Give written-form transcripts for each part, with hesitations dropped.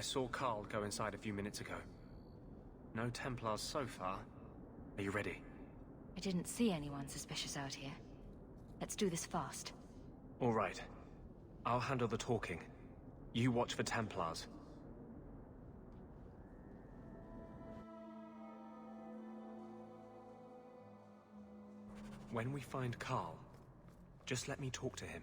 I saw Carl go inside a few minutes ago. No Templars so far. Are you ready? I didn't see anyone suspicious out here. Let's do this fast. All right. I'll handle the talking. You watch for Templars. When we find Carl, just let me talk to him.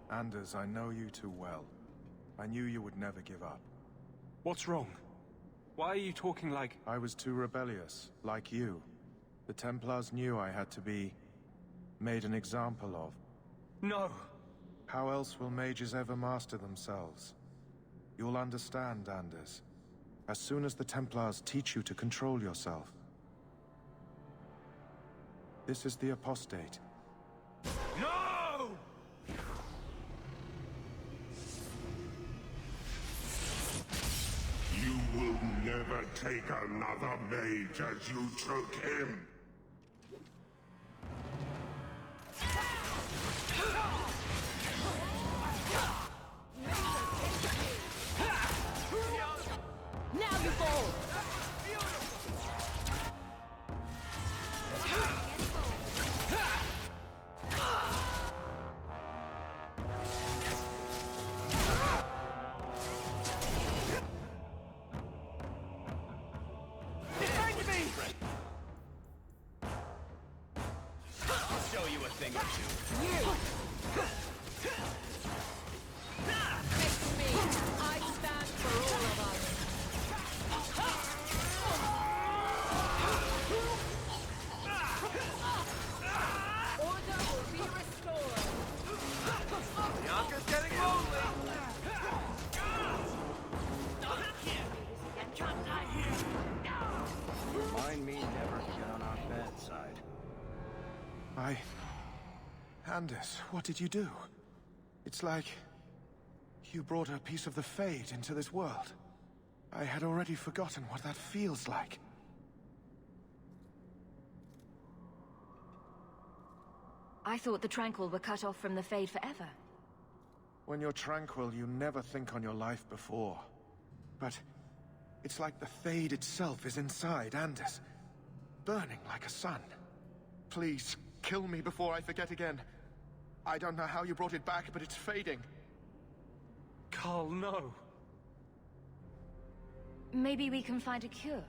Anders, I know you too well. I knew you would never give up. What's wrong? Why are you talking like... I was too rebellious, like you. The Templars knew I had to be... made an example of. No! How else will mages ever master themselves? You'll understand, Anders. As soon as the Templars teach you to control yourself. This is the apostate. No! You will never take another mage as you took him. Now you fall! Anders, what did you do? It's like... you brought a piece of the Fade into this world. I had already forgotten what that feels like. I thought the Tranquil were cut off from the Fade forever. When you're tranquil, you never think on your life before. But it's like the Fade itself is inside Anders, burning like a sun. Please, kill me before I forget again. I don't know how you brought it back, but it's fading. Carl, no. Maybe we can find a cure.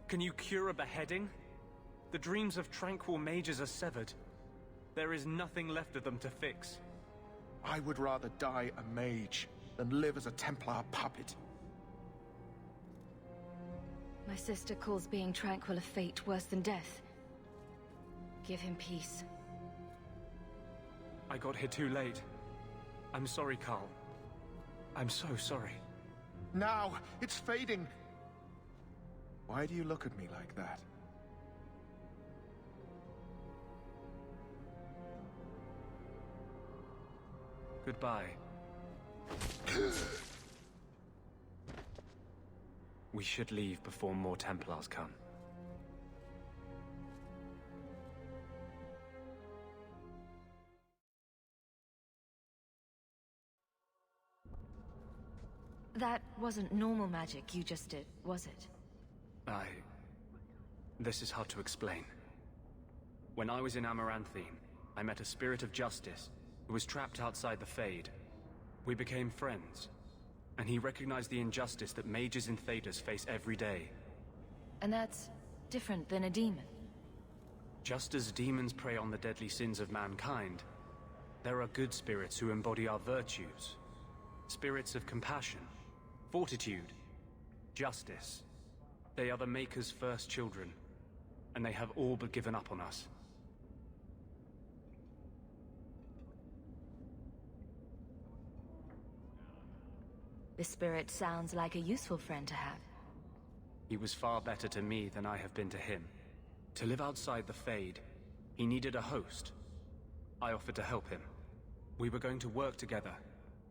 Can you cure a beheading? The dreams of tranquil mages are severed. There is nothing left of them to fix. I would rather die a mage than live as a Templar puppet. My sister calls being tranquil a fate worse than death. Give him peace. I got here too late. I'm sorry, Carl. I'm so sorry. Now! It's fading! Why do you look at me like that? Goodbye. We should leave before more Templars come. That wasn't normal magic you just did, was it? This is hard to explain. When I was in Amaranthine, I met a spirit of justice who was trapped outside the Fade. We became friends, and he recognized the injustice that mages and Thedas face every day. And that's different than a demon. Just as demons prey on the deadly sins of mankind, there are good spirits who embody our virtues. Spirits of compassion, fortitude, justice. They are the Maker's first children, and they have all but given up on us. This spirit sounds like a useful friend to have. He was far better to me than I have been to him. To live outside the Fade, he needed a host. I offered to help him. We were going to work together,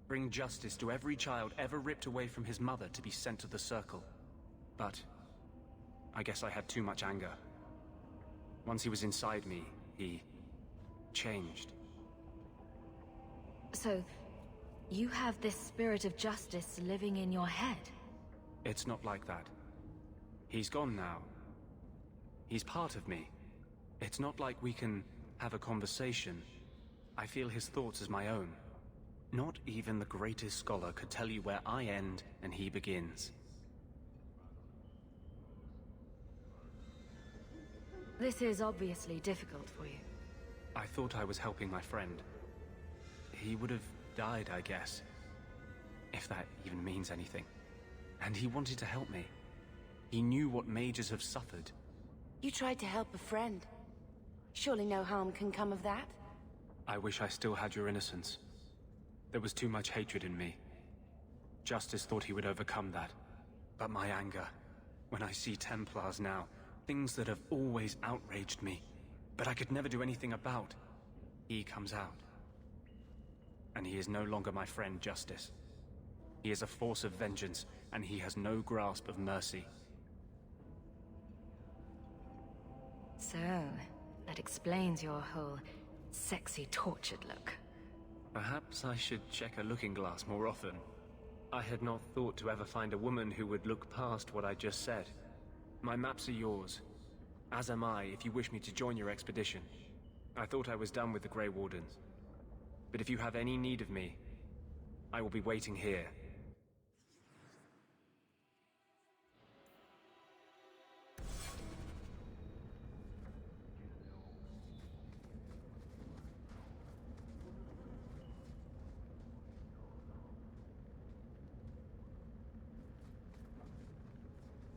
bring justice to every child ever ripped away from his mother to be sent to the Circle. But I guess I had too much anger. Once he was inside me, he changed. So, you have this spirit of justice living in your head? It's not like that. He's gone now. He's part of me. It's not like we can have a conversation. I feel his thoughts as my own. Not even the greatest scholar could tell you where I end and he begins. This is obviously difficult for you. I thought I was helping my friend. He would have died, I guess. If that even means anything. And he wanted to help me. He knew what mages have suffered. You tried to help a friend. Surely no harm can come of that? I wish I still had your innocence. There was too much hatred in me. Justice thought he would overcome that. But my anger, when I see Templars now, things that have always outraged me, but I could never do anything about, he comes out. And he is no longer my friend, Justice. He is a force of vengeance, and he has no grasp of mercy. So, that explains your whole sexy, tortured look. Perhaps I should check a looking glass more often. I had not thought to ever find a woman who would look past what I just said. My maps are yours, as am I if you wish me to join your expedition. I thought I was done with the Grey Wardens. But if you have any need of me, I will be waiting here.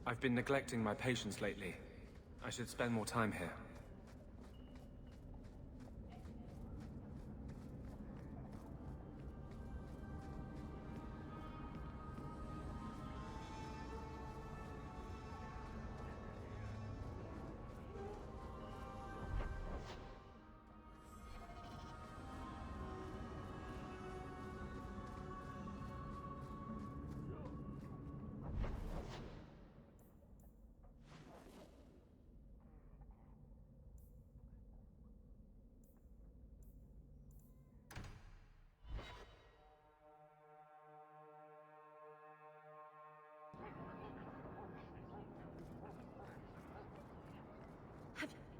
I've been neglecting my patients lately. I should spend more time here.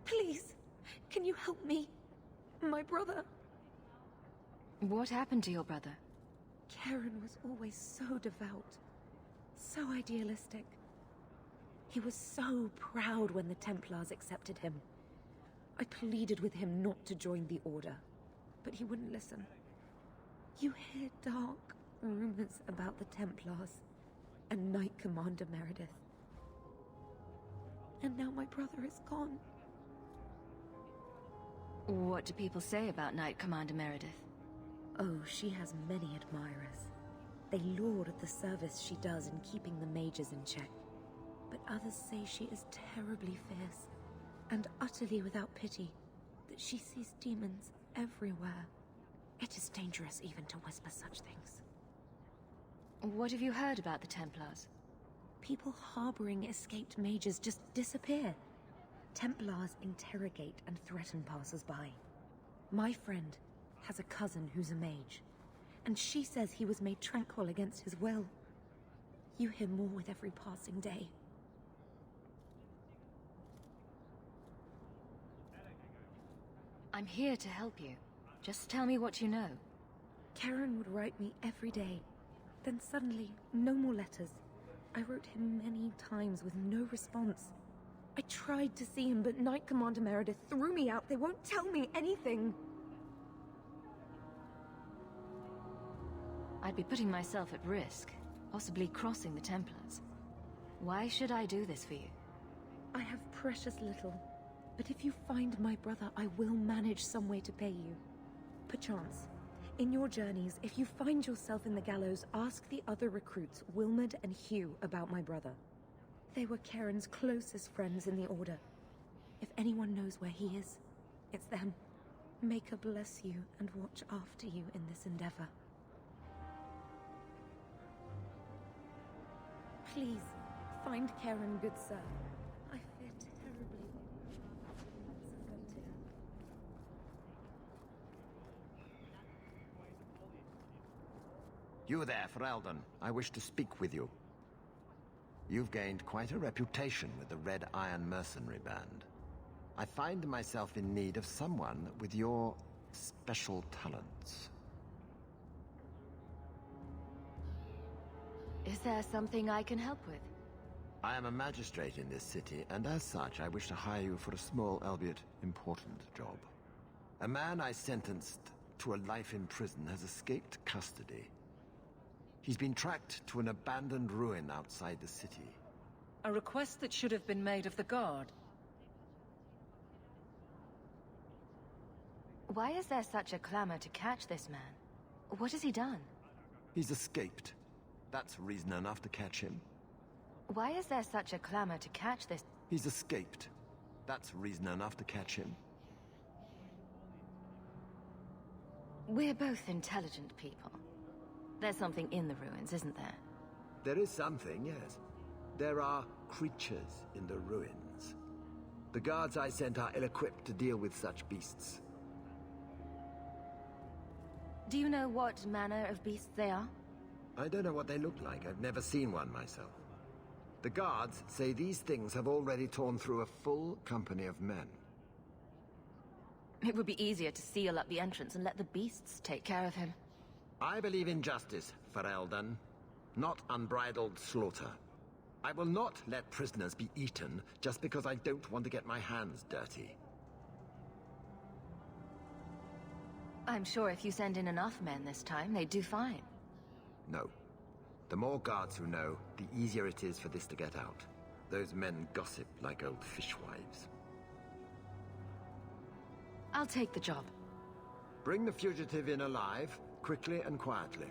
Please, can you help me? My brother. What happened to your brother? Karen was always so devout, so idealistic. He was so proud when the Templars accepted him. I pleaded with him not to join the Order, but he wouldn't listen. You hear dark rumors about the Templars and Knight Commander Meredith. And now my brother is gone. What do people say about Knight Commander Meredith? Oh, she has many admirers. They laud at the service she does in keeping the mages in check. But others say she is terribly fierce and utterly without pity, that she sees demons everywhere. It is dangerous even to whisper such things. What have you heard about the Templars? People harboring escaped mages just disappear. Templars interrogate and threaten passers-by. My friend has a cousin who's a mage, and she says he was made tranquil against his will. You hear more with every passing day. I'm here to help you. Just tell me what you know. Karen would write me every day. Then suddenly, no more letters. I wrote him many times with no response. I tried to see him, but Knight Commander Meredith threw me out. They won't tell me anything. I'd be putting myself at risk, possibly crossing the Templars. Why should I do this for you? I have precious little, but if you find my brother, I will manage some way to pay you. Perchance, in your journeys, if you find yourself in the gallows, ask the other recruits, Wilmerd and Hugh, about my brother. They were Karen's closest friends in the Order. If anyone knows where he is, it's them. May her bless you and watch after you in this endeavor. Please, find Karen, good sir. I fear terribly what has gone to her. You there, Ferelden. I wish to speak with you. You've gained quite a reputation with the Red Iron Mercenary Band. I find myself in need of someone with your special talents. Is there something I can help with? I am a magistrate in this city, and as such, I wish to hire you for a small, albeit important, job. A man I sentenced to a life in prison has escaped custody. He's been tracked to an abandoned ruin outside the city. A request that should have been made of the guard. Why is there such a clamor to catch this man? What has he done? He's escaped. That's reason enough to catch him. Why is there such a clamor to catch this? He's escaped. That's reason enough to catch him. We're both intelligent people. There's something in the ruins, isn't there? There is something, yes. There are creatures in the ruins. The guards I sent are ill-equipped to deal with such beasts. Do you know what manner of beasts they are? I don't know what they look like. I've never seen one myself. The guards say these things have already torn through a full company of men. It would be easier to seal up the entrance and let the beasts take care of him. I believe in justice, Ferelden, not unbridled slaughter. I will not let prisoners be eaten just because I don't want to get my hands dirty. I'm sure if you send in enough men this time, they'd do fine. No. The more guards who know, the easier it is for this to get out. Those men gossip like old fishwives. I'll take the job. Bring the fugitive in alive, quickly and quietly.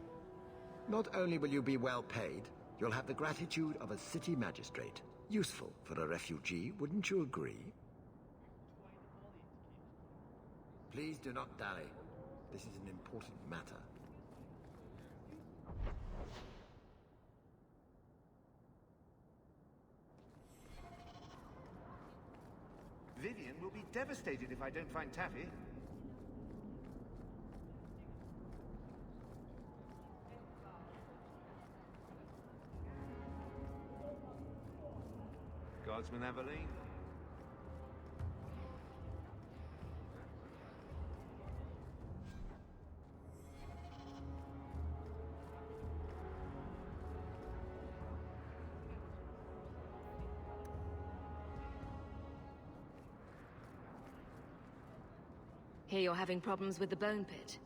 Not only will you be well paid, you'll have the gratitude of a city magistrate. Useful for a refugee, wouldn't you agree? Please do not dally. This is an important matter. Vivian will be devastated if I don't find Taffy. Guardsman Aveline. Hear you're having problems with the bone pit.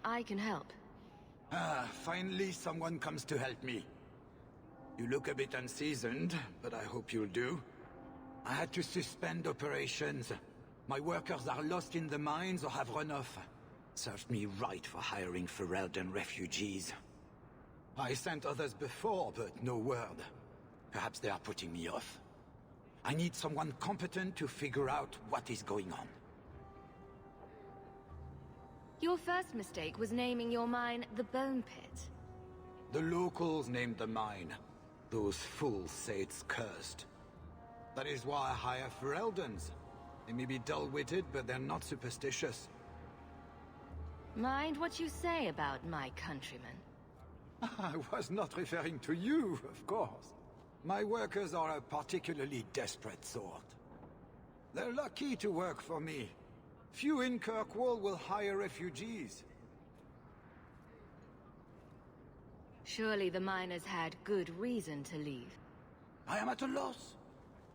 I can help. Ah, finally someone comes to help me. You look a bit unseasoned, but I hope you'll do. I had to suspend operations. My workers are lost in the mines or have run off. Served me right for hiring Ferelden refugees. I sent others before, but no word. Perhaps they are putting me off. I need someone competent to figure out what is going on. Your first mistake was naming your mine the Bone Pit. The locals named the mine. Those fools say it's cursed. That is why I hire Fereldens. They may be dull-witted, but they're not superstitious. Mind what you say about my countrymen. I was not referring to you, of course. My workers are a particularly desperate sort. They're lucky to work for me. Few in Kirkwall will hire refugees. Surely the miners had good reason to leave. I am at a loss.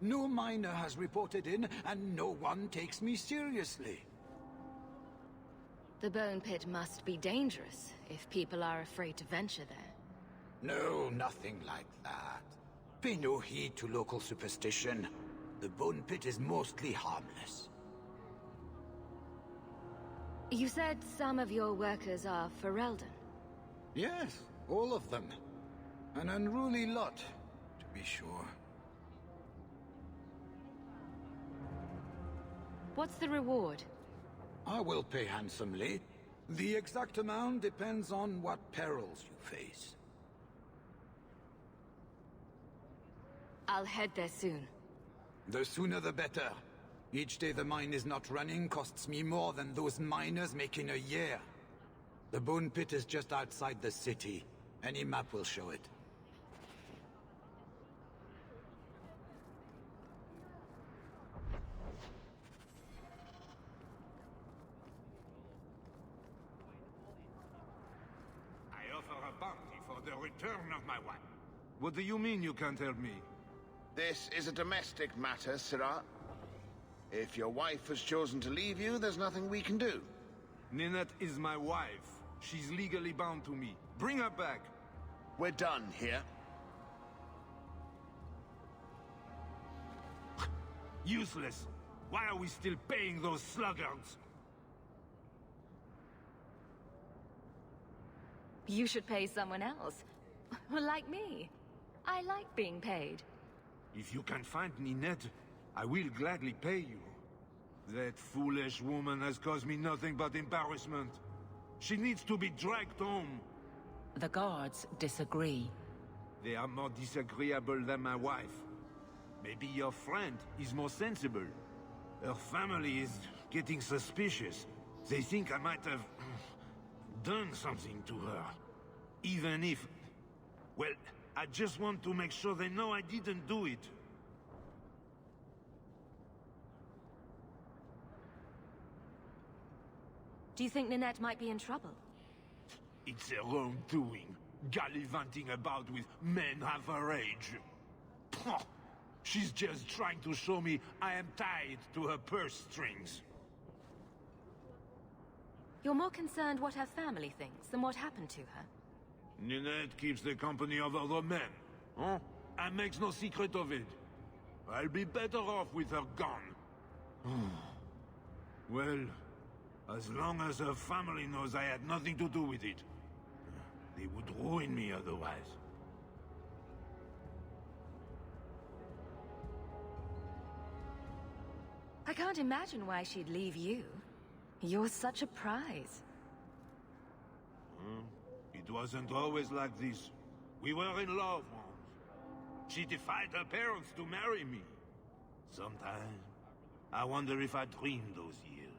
No miner has reported in, and no one takes me seriously. The bone pit must be dangerous if people are afraid to venture there. No, nothing like that. Pay no heed to local superstition. The bone pit is mostly harmless. You said some of your workers are Ferelden. Yes, all of them. An unruly lot, to be sure. What's the reward? I will pay handsomely. The exact amount depends on what perils you face. I'll head there soon. The sooner the better. Each day the mine is not running costs me more than those miners make in a year. The bone pit is just outside the city. Any map will show it. I offer a bounty for the return of my wife. What do you mean you can't help me? This is a domestic matter, Sirrah. If your wife has chosen to leave you, there's nothing we can do. Ninette is my wife. She's legally bound to me. Bring her back. We're done here. Useless. Why are we still paying those sluggards? You should pay someone else. Like me. I like being paid. If you can find Ninette, I will gladly pay you. That foolish woman has caused me nothing but embarrassment. She needs to be dragged home. The guards disagree. They are more disagreeable than my wife. Maybe your friend is more sensible. Her family is getting suspicious. They think I might have done something to her. Even if... well, I just want to make sure they know I didn't do it. Do you think Ninette might be in trouble? It's her own doing, gallivanting about with men half her age. Pah! She's just trying to show me I am tied to her purse strings. You're more concerned what her family thinks than what happened to her. Ninette keeps the company of other men, huh? And makes no secret of it. I'll be better off with her gone. Well, as long as her family knows I had nothing to do with it, they would ruin me otherwise. I can't imagine why she'd leave you. You're such a prize. It wasn't always like this. We were in love once. She defied her parents to marry me. Sometimes, I wonder if I dreamed those years.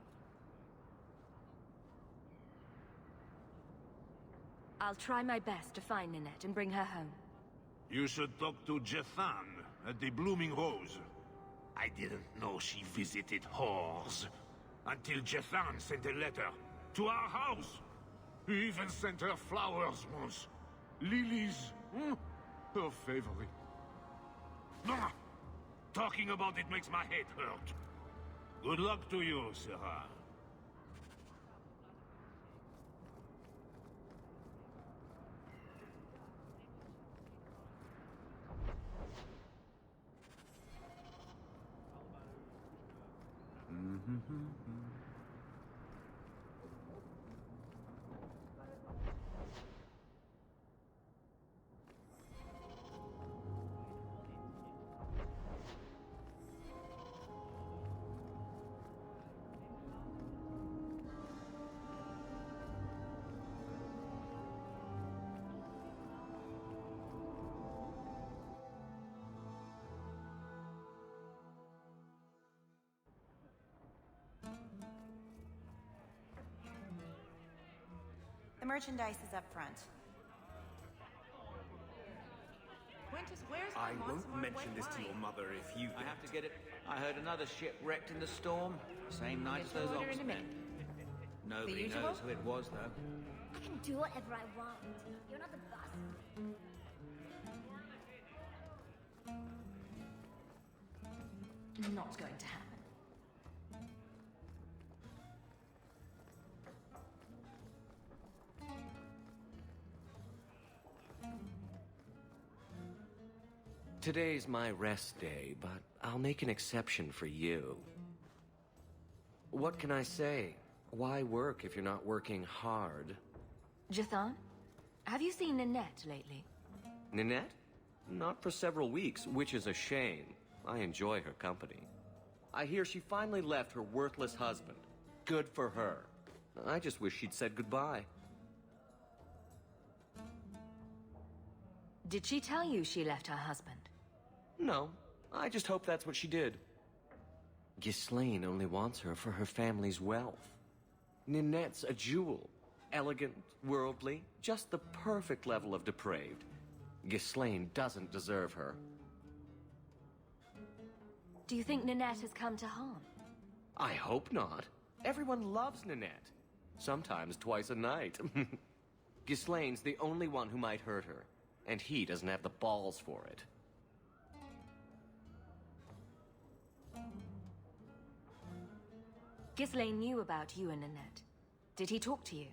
I'll try my best to find Ninette and bring her home. You should talk to Jethan at the Blooming Rose. I didn't know she visited whores. Until Jethan sent a letter to our house. He even sent her flowers once. Lilies. Her favorite. Nah! Talking about it makes my head hurt. Good luck to you, Sarah. The merchandise is up front. Quintus, where's I won't mention this to your mother if you... I have to get it. I heard another ship wrecked in the storm. Same night as those Oxmen. Nobody knows who it was, though. I can do whatever I want. You're not the boss. Not going to happen. Today's my rest day, but I'll make an exception for you. What can I say? Why work if you're not working hard? Jathan, have you seen Ninette lately? Ninette? Not for several weeks, which is a shame. I enjoy her company. I hear she finally left her worthless husband. Good for her. I just wish she'd said goodbye. Did she tell you she left her husband? No, I just hope that's what she did. Ghislaine only wants her for her family's wealth. Ninette's a jewel. Elegant, worldly, just the perfect level of depraved. Ghislaine doesn't deserve her. Do you think Ninette has come to harm? I hope not. Everyone loves Ninette. Sometimes twice a night. Ghislaine's the only one who might hurt her, and he doesn't have the balls for it. Ghislaine knew about you and Ninette. Did he talk to you?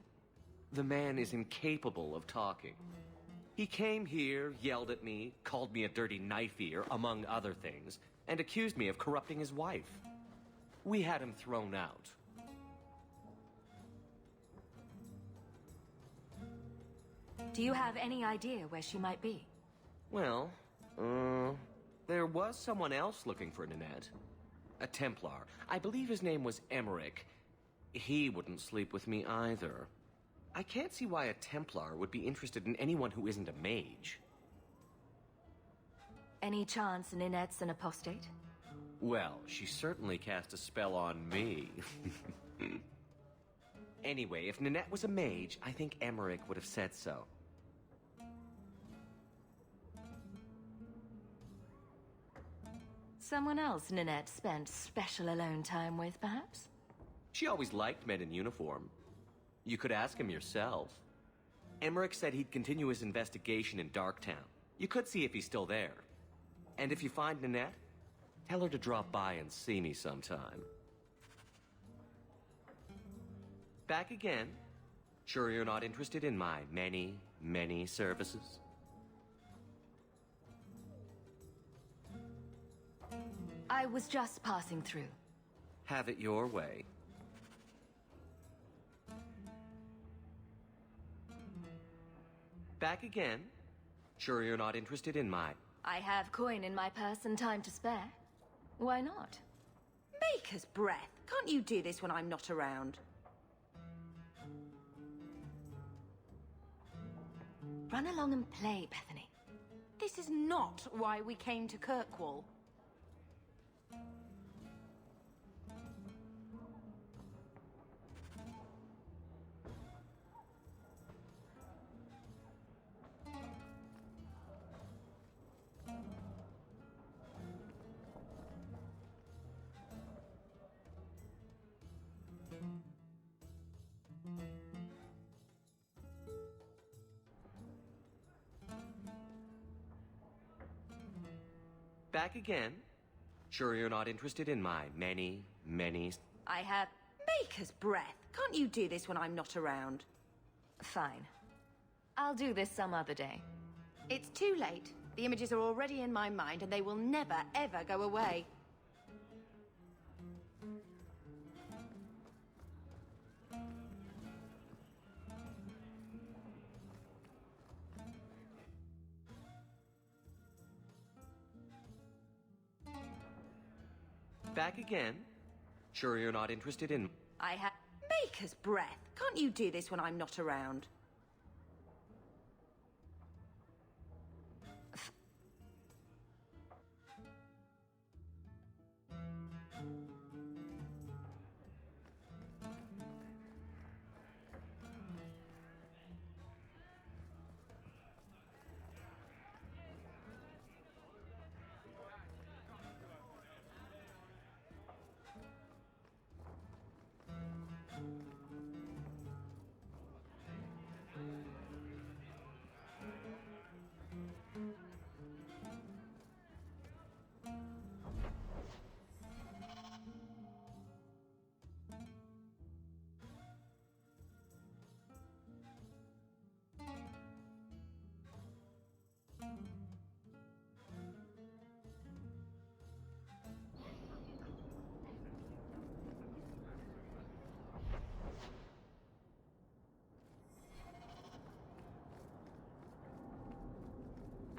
The man is incapable of talking. He came here, yelled at me, called me a dirty knife-ear, among other things, and accused me of corrupting his wife. We had him thrown out. Do you have any idea where she might be? Well, there was someone else looking for Ninette. A Templar. I believe his name was Emmerich. He wouldn't sleep with me either. I can't see why a Templar would be interested in anyone who isn't a mage. Any chance Ninette's an apostate? Well, she certainly cast a spell on me. Anyway, if Ninette was a mage, I think Emmerich would have said so. Someone else Ninette spent special alone time with, perhaps? She always liked men in uniform. You could ask him yourself. Emmerich said he'd continue his investigation in Darktown. You could see if he's still there. And if you find Ninette, tell her to drop by and see me sometime. Back again? Sure you're not interested in my many, many services? I was just passing through. Have it your way. Back again? Sure you're not interested in my... I have coin in my purse and time to spare. Why not? Baker's breath. Can't you do this when I'm not around? Run along and play, Bethany. This is not why we came to Kirkwall. Back again? Sure you're not interested in my many, many... I have... Baker's breath. Can't you do this when I'm not around? Fine. I'll do this some other day. It's too late. The images are already in my mind and they will never, ever go away. Back again? Sure you're not interested in... I have... Baker's breath. Can't you do this when I'm not around?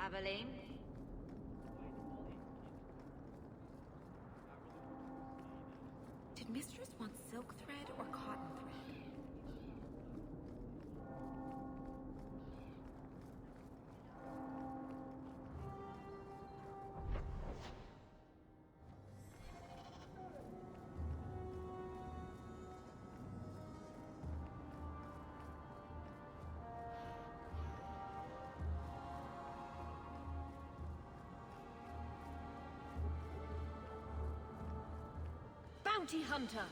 Aveline? Did Mistress want silk thread or cotton thread? Bounty Hunter!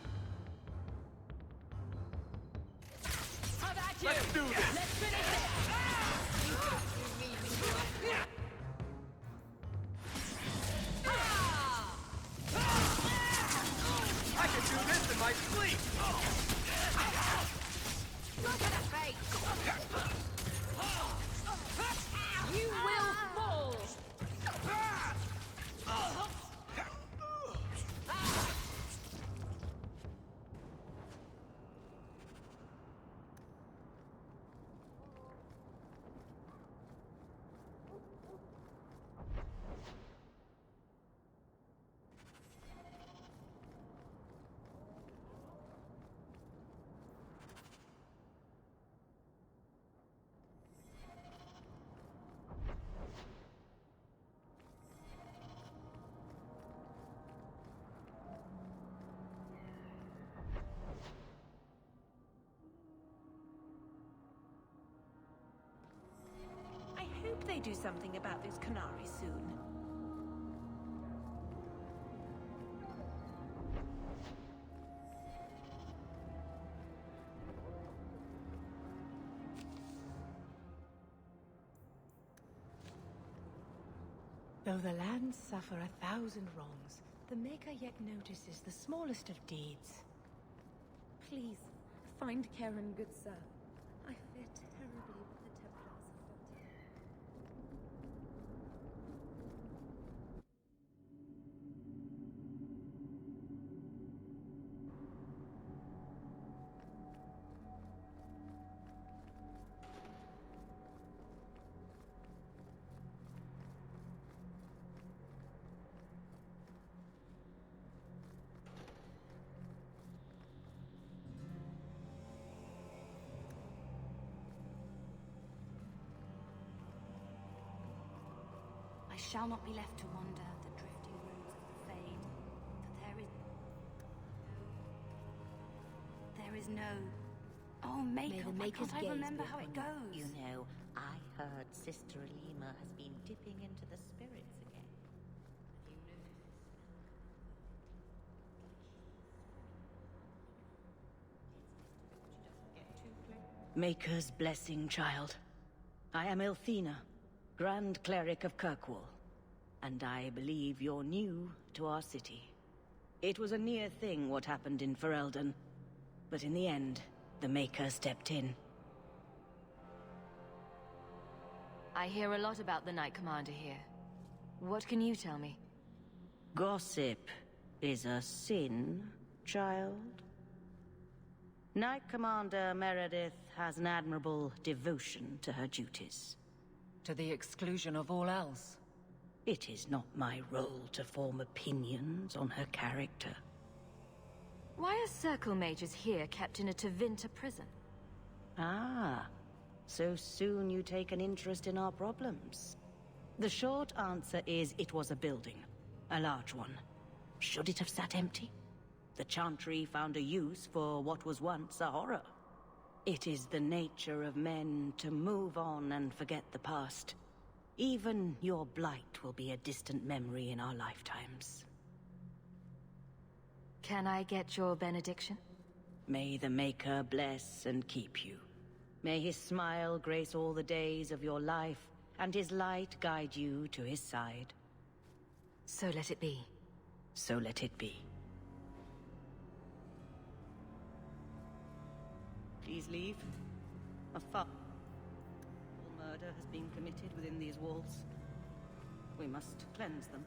How about you? Let's do this! Let's finish it! I can do this in my sleep! Look at her face! You will fall! I hope they do something about those Canary soon. Though the lands suffer 1,000 wrongs, the Maker yet notices the smallest of deeds. Please, find Karen, good sir. I fear terribly what the Templars have done to her. I shall not be left to wander the drifting roads of the Fade, for there is no... Oh, Maker, why can't I remember how it goes? You know, I heard Sister Alima has been dipping into the spirits again. Have you noticed? Maker's blessing, child. I am Elthina, Grand Cleric of Kirkwall, and I believe you're new to our city. It was a near thing what happened in Ferelden, but in the end, the Maker stepped in. I hear a lot about the Knight Commander here. What can you tell me? Gossip is a sin, child. Knight Commander Meredith has an admirable devotion to her duties. To the exclusion of all else. It is not my role to form opinions on her character. Why are Circle Mages here kept in a Tevinter prison? Ah, so soon you take an interest in our problems. The short answer is it was a building. A large one. Should it have sat empty? The Chantry found a use for what was once a horror. It is the nature of men to move on and forget the past. Even your blight will be a distant memory in our lifetimes. Can I get your benediction? May the Maker bless and keep you. May his smile grace all the days of your life, and his light guide you to his side. So let it be. So let it be. Please leave. A foul murder has been committed within these walls. We must cleanse them.